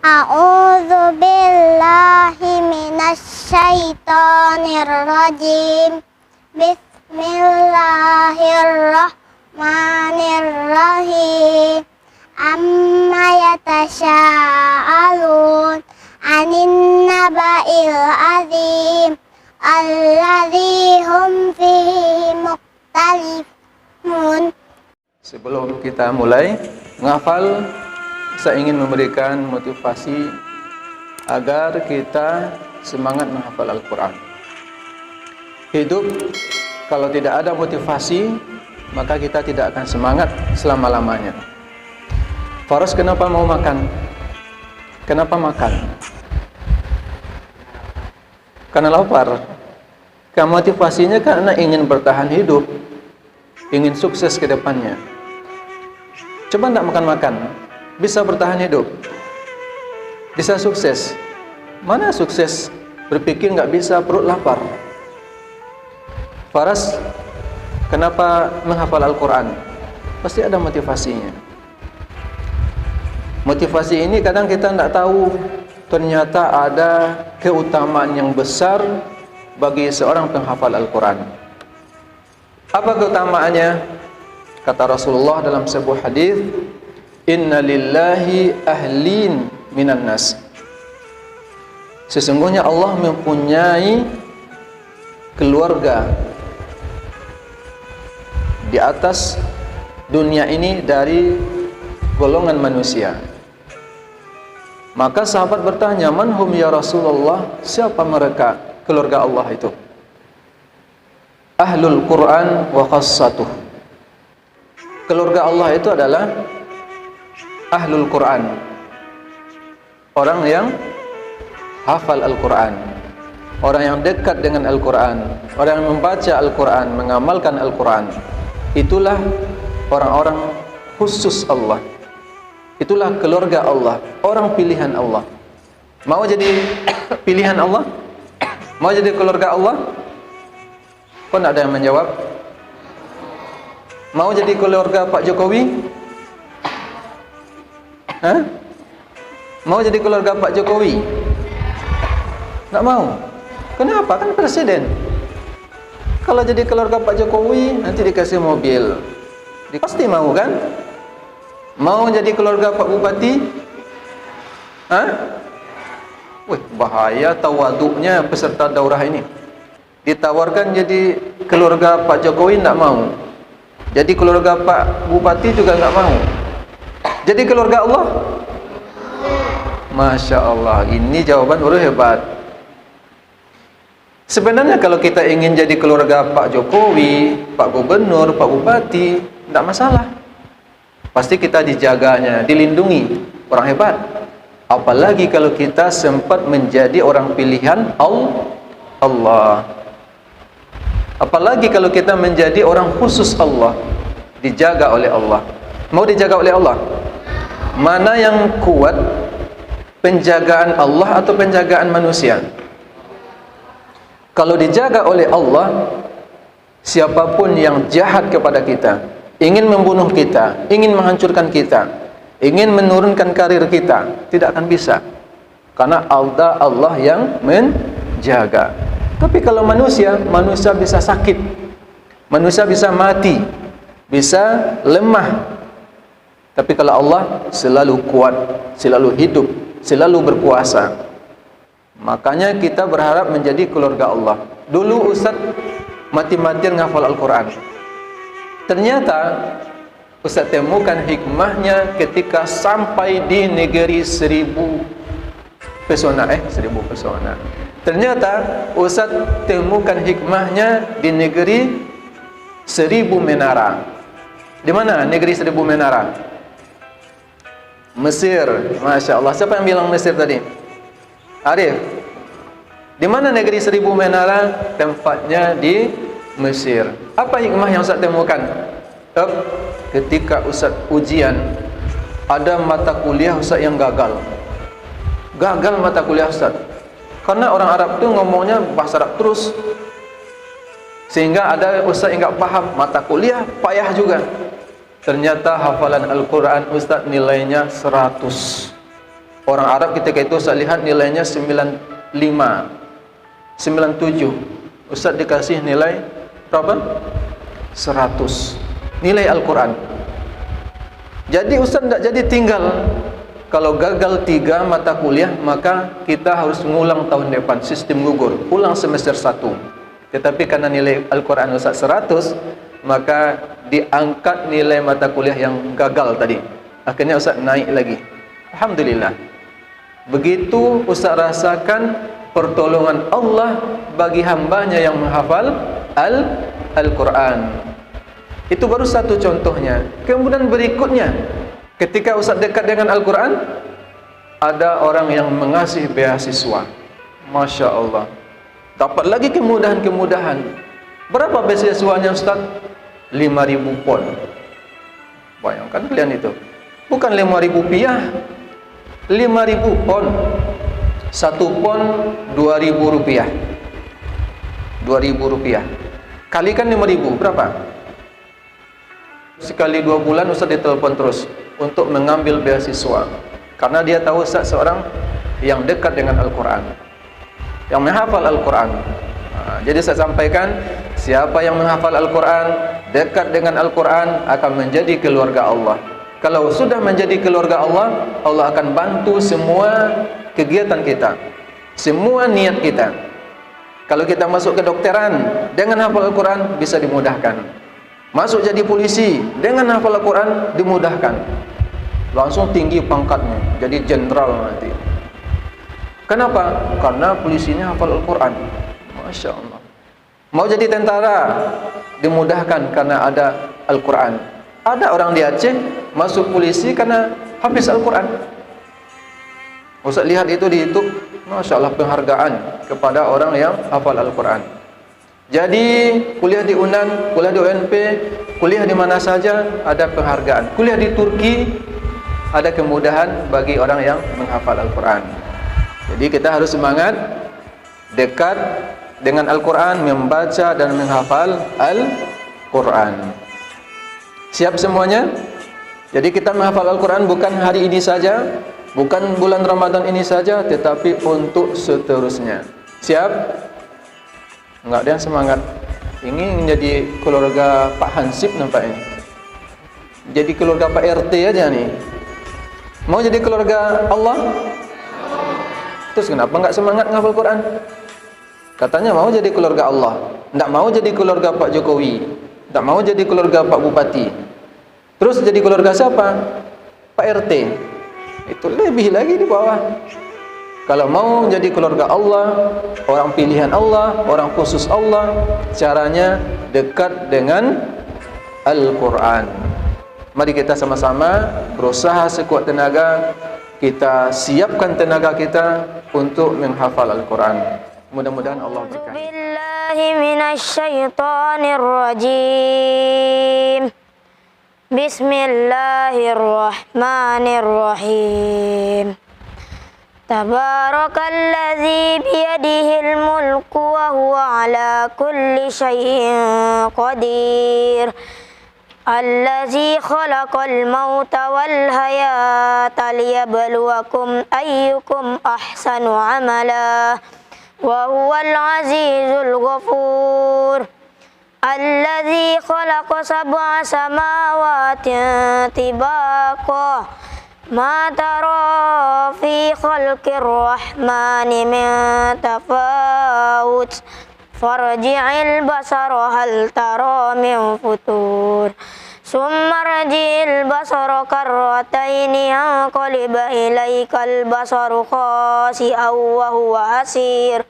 A'udzu billahi minasyaitonir rajim. Bismillahirrahmanirrahim. Amma yatasya'alun 'anin naba'il 'azim alladzi hum fihi mukhtalifun. Sebelum kita mulai menghafal, saya ingin memberikan motivasi agar kita semangat menghafal Al-Quran. Hidup kalau tidak ada motivasi, maka kita tidak akan semangat selama-lamanya. Faras kenapa mau makan? Kenapa makan? Karena lapar. Motivasinya karena ingin bertahan hidup, ingin sukses ke depannya. Coba tidak makan-makan, bisa bertahan hidup, bisa sukses. Mana sukses? Berpikir nggak bisa, perut lapar. Faras, kenapa menghafal Al-Quran? Pasti ada motivasinya. Motivasi ini kadang kita tidak tahu, ternyata ada keutamaan yang besar bagi seorang penghafal Al-Quran. Apa keutamaannya? Kata Rasulullah dalam sebuah hadis, "Inna lillahi ahlin minan nas." Sesungguhnya Allah mempunyai keluarga di atas dunia ini dari golongan manusia. Maka sahabat bertanya, "Man hum ya Rasulullah?" Siapa mereka keluarga Allah itu? Ahlul Quran wa khassatuh. Keluarga Allah itu adalah Ahlul Quran, orang yang hafal Al-Quran, orang yang dekat dengan Al-Quran, orang yang membaca Al-Quran, mengamalkan Al-Quran. Itulah orang-orang khusus Allah. Itulah keluarga Allah, orang pilihan Allah. Mau jadi pilihan Allah? Mau jadi keluarga Allah? Kok tidak ada yang menjawab? Mau jadi keluarga Pak Jokowi? Hah? Mau jadi keluarga Pak Jokowi? Tak mau. Kenapa? Kan presiden. Kalau jadi keluarga Pak Jokowi, nanti dikasih mobil. Pasti mau kan? Mau jadi keluarga Pak Bupati? Hah? Wih, bahaya tawaduknya peserta daurah ini. Ditawarkan jadi keluarga Pak Jokowi, tak mau. Jadi keluarga Pak Bupati juga nggak mau. Jadi keluarga Allah? Masya Allah, ini jawaban baru hebat. Sebenarnya kalau kita ingin jadi keluarga Pak Jokowi, Pak Gubernur, Pak Bupati, tidak masalah. Pasti kita dijaganya, dilindungi, orang hebat. Apalagi kalau kita sempat menjadi orang pilihan Allah. Apalagi kalau kita menjadi orang khusus Allah, dijaga oleh Allah. Mau dijaga oleh Allah? Mana yang kuat, penjagaan Allah atau penjagaan manusia? Kalau dijaga oleh Allah, siapapun yang jahat kepada kita, ingin membunuh kita, ingin menghancurkan kita, ingin menurunkan karir kita, tidak akan bisa. Karena Allah yang menjaga. Tapi kalau manusia bisa sakit, manusia bisa mati, bisa lemah. Tapi kalau Allah selalu kuat, selalu hidup, selalu berkuasa. Makanya kita berharap menjadi keluarga Allah. Dulu Ustaz mati-matian ngafal Al-Quran. Ternyata Ustaz temukan hikmahnya ketika sampai di negeri 1000 pesona. Ternyata Ustaz temukan hikmahnya di negeri 1000 menara. Di mana negeri 1000 menara? Mesir. Masya Allah. Siapa yang bilang Mesir tadi? Arif. Di mana negeri 1000 menara? Tempatnya di Mesir. Apa hikmah yang Ustaz temukan? Ketika Ustaz ujian, ada mata kuliah Ustaz yang gagal. Gagal mata kuliah Ustaz. Karena orang Arab itu ngomongnya bahasa Arab terus. Sehingga ada Ustaz yang enggak paham, mata kuliah payah juga. Ternyata hafalan Al-Quran Ustaz nilainya 100. Orang Arab ketika itu Ustaz lihat nilainya 95, 97. Ustaz dikasih nilai berapa? 100. Nilai Al-Quran. Jadi Ustaz tidak jadi tinggal. Kalau gagal 3 mata kuliah, maka kita harus mengulang tahun depan, sistem gugur, ulang semester 1. Tetapi karena nilai Al-Quran Ustaz 100, maka diangkat nilai mata kuliah yang gagal tadi. Akhirnya Ustaz naik lagi. Alhamdulillah. Begitu Ustaz rasakan pertolongan Allah bagi hambanya yang menghafal Al-Quran. Itu baru satu contohnya. Kemudian berikutnya, ketika Ustaz dekat dengan Al-Quran, ada orang yang mengasih beasiswa. Masya Allah. Dapat lagi kemudahan-kemudahan. Berapa beasiswanya Ustaz? 5.000 pon. Bayangkan kalian itu. Bukan 5.000 rupiah. 5.000 pon. 1 pon 2.000 rupiah. 2.000 rupiah. Kalikan 5.000, berapa? Sekali 2 bulan Ustaz ditelepon terus untuk mengambil beasiswa, karena dia tahu Ustaz seorang yang dekat dengan Al-Quran, yang menghafal Al-Quran. Jadi saya sampaikan, siapa yang menghafal Al-Quran, dekat dengan Al-Quran, akan menjadi keluarga Allah. Kalau sudah menjadi keluarga Allah, Allah akan bantu semua kegiatan kita, semua niat kita. Kalau kita masuk kedokteran dengan hafal Al-Quran, bisa dimudahkan. Masuk jadi polisi dengan hafal Al-Quran, dimudahkan. Langsung tinggi pangkatnya, jadi jenderal nanti. Kenapa? Karena polisinya hafal Al-Quran. Masya Allah. Mau jadi tentara, dimudahkan karena ada Al-Quran. Ada orang di Aceh masuk polisi karena habis Al-Quran. Ustaz lihat itu di YouTube, Masya Allah, penghargaan kepada orang yang hafal Al-Quran. Jadi kuliah di UNAN, kuliah di UNP, kuliah di mana saja ada penghargaan. Kuliah di Turki ada kemudahan bagi orang yang menghafal Al-Quran. Jadi kita harus semangat dekat dengan Al-Quran, membaca dan menghafal Al-Quran. Siap semuanya? Jadi kita menghafal Al-Quran bukan hari ini saja, bukan bulan Ramadan ini saja, tetapi untuk seterusnya. Siap? Enggak ada yang semangat. Ingin menjadi keluarga Pak Hansip nampaknya. Jadi keluarga Pak RT aja nih. Mau jadi keluarga Allah? Terus kenapa enggak semangat menghafal Quran? Katanya mau jadi keluarga Allah, enggak mau jadi keluarga Pak Jokowi, enggak mau jadi keluarga Pak Bupati. Terus jadi keluarga siapa? Pak RT. Itu lebih lagi di bawah. Kalau mau jadi keluarga Allah, orang pilihan Allah, orang khusus Allah, caranya dekat dengan Al-Quran. Mari kita sama-sama berusaha sekuat tenaga, kita siapkan tenaga kita untuk menghafal Al-Quran. Mudah-mudahan Allah berkahi. Billahi minasyaitonirrajim. Bismillahirrahmanirrahim. Tabarakalladzi biyadihil mulku wa huwa ala kulli syai'in qadir. Allazi khalaqal mauta wal hayata liyabluwakum ayyukum ahsanu amala wa huwal azizul ghafur. Allazi khalaqa sab'a samawati tibaqa ma tara fi khalqir rahmani min tafawut farji'il basara hal tara min futur summa rji'il basara karrataini yanqalib ilaikal basaru khasi'an wa huwa hasir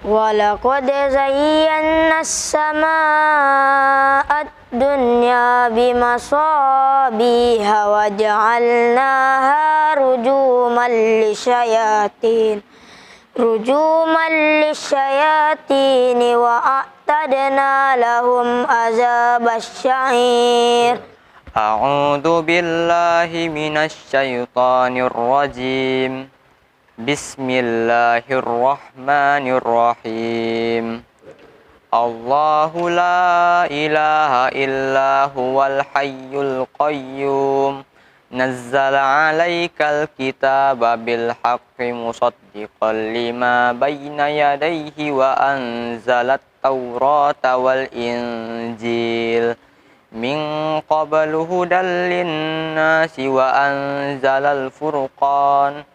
walaqad zayyana as-samaa'a ad-dunya bimasabiha wa ja'alnaha rujuman lisyayatin wa a'tadna lahum azabasya'ir. A'udzu billahi minasy syaithanir rajim. Bismillahirrahmanirrahim. Allahu la ilaha illa huwal hayyul qayyum nazzala 'alaikal kitaba bil haqqi musaddiqan lima bayna yadayhi wa anzalat taurata wal injil min qablu hudal linnasi wa anzalal furqan.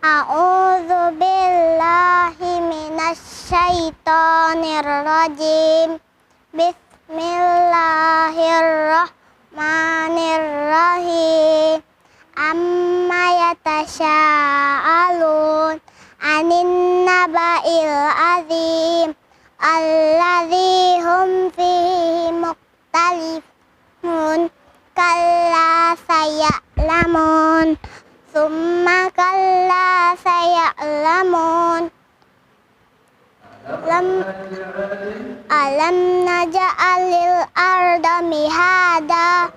A'udzu billahi minasy syaithanir rajim. Bismillahirrahmanirrahim. Amma yatasya'alun 'anin naba'il 'azim alladzi hum fihi mukhtalifun. Kalla saya'lamun summa kalla saya'lamun. Alam naj'alil arda mihada.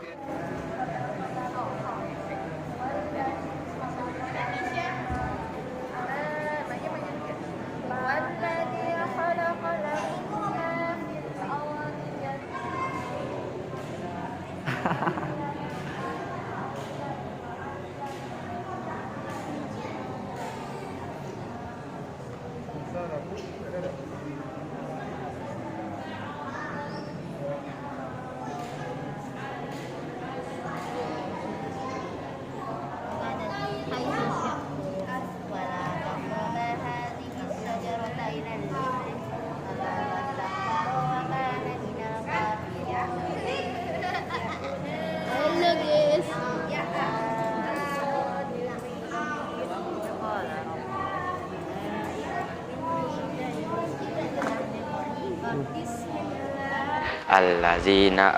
Allazina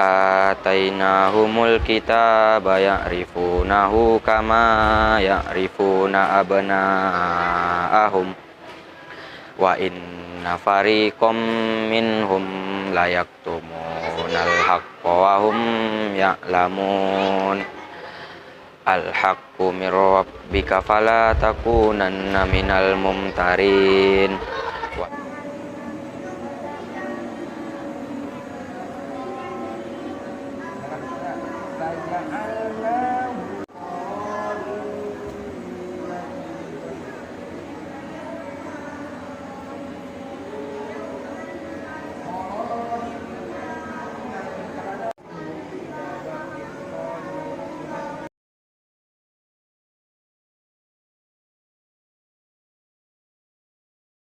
atainahumul kitaba ya'rifunahu kama ya'rifuna abna'ahum wa inna fariqam minhum layaktumunal haqqa wa hum ya'lamun. Al-haqqu mir rabbika fala takunanna minal mumtarin. فجعلنا